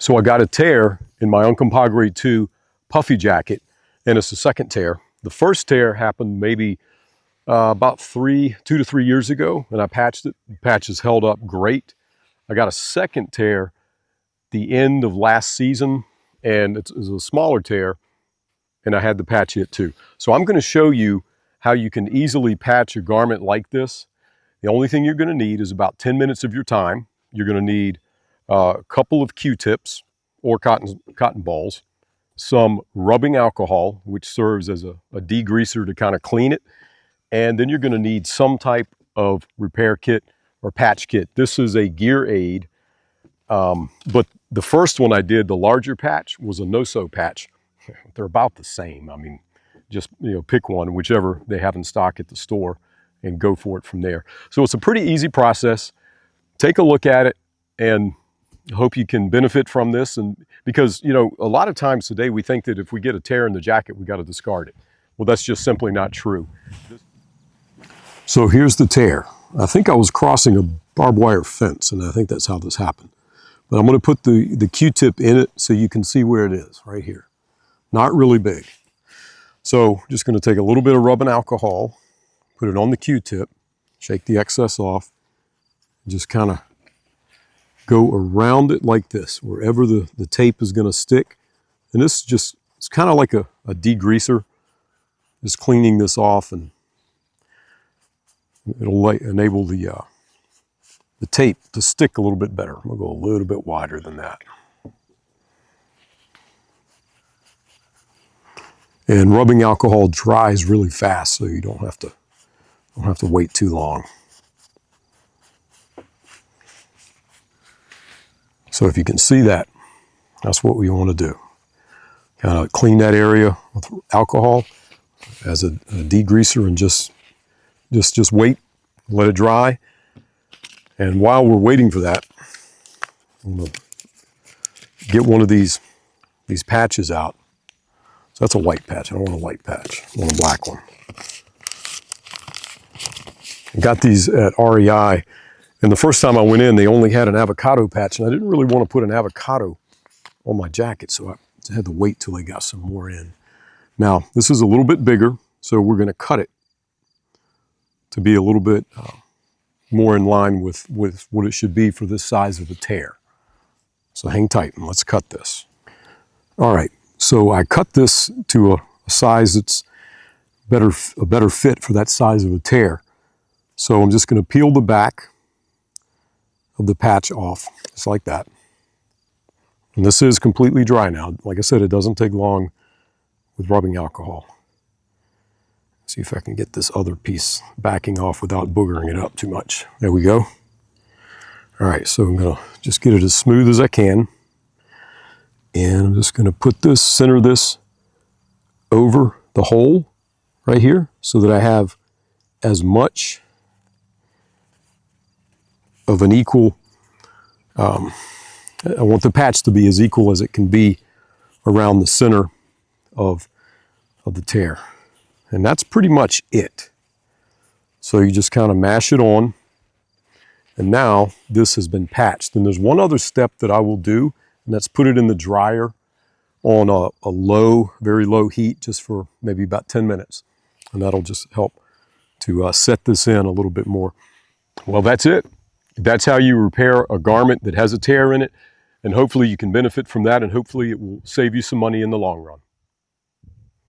So I got a tear in my Uncompahgre 2 puffy jacket, and it's the second tear. The first tear happened maybe about 2 to 3 years ago, and I patched it. The patch has held up great. I got a second tear the end of last season, and it's a smaller tear, and I had to patch it too. So I'm going to show you how you can easily patch a garment like this. The only thing you're going to need is about 10 minutes of your time. You're going to need a couple of Q-tips or cotton balls, some rubbing alcohol, which serves as a degreaser to kind of clean it, and then you're going to need some type of repair kit or patch kit. This is a gear aid, but the first one I did, the larger patch, was a no-sew patch. They're about the same. I mean, just pick one, whichever they have in stock at the store, and go for it from there. So it's a pretty easy process. Take a look at it, and hope you can benefit from this. And because a lot of times today we think that if we get a tear in the jacket, we got to discard it. Well, that's just simply not true. So here's the tear. I think I was crossing a barbed wire fence, and I think that's how this happened. But I'm going to put the Q-tip in it so you can see where it is, right here. Not really big. So just going to take a little bit of rubbing alcohol, put it on the Q-tip, shake the excess off, just kind of go around it like this, wherever the tape is going to stick. And this it's kind of like a degreaser, just cleaning this off, and it'll enable the tape to stick a little bit better. I'm going to go a little bit wider than that. And rubbing alcohol dries really fast, so you don't have to wait too long. So if you can see that, that's what we want to do. Kind of clean that area with alcohol as a degreaser, and just wait, let it dry. And while we're waiting for that, I'm going to get one of these patches out. So that's a white patch. I don't want a white patch. I want a black one. I got these at REI, and the first time I went in, they only had an avocado patch, and I didn't really want to put an avocado on my jacket, so I had to wait till they got some more in. Now, this is a little bit bigger, so we're going to cut it to be a little bit more in line with what it should be for this size of a tear. So hang tight and let's cut this. All right, so I cut this to a size that's a better fit for that size of a tear. So I'm just going to peel the back of the patch off, just like that. And this is completely dry now. Like I said, it doesn't take long with rubbing alcohol. See if I can get this other piece backing off without boogering it up too much. There we go. All right, so I'm gonna just get it as smooth as I can. And I'm just gonna center this over the hole right here so that I have as much of an equal, I want the patch to be as equal as it can be around the center of the tear. And that's pretty much it. So you just kind of mash it on, and now this has been patched. And there's one other step that I will do, and that's put it in the dryer on a very low heat, just for maybe about 10 minutes. And that'll just help to set this in a little bit more. Well, that's it. That's how you repair a garment that has a tear in it. And hopefully you can benefit from that, and hopefully it will save you some money in the long run.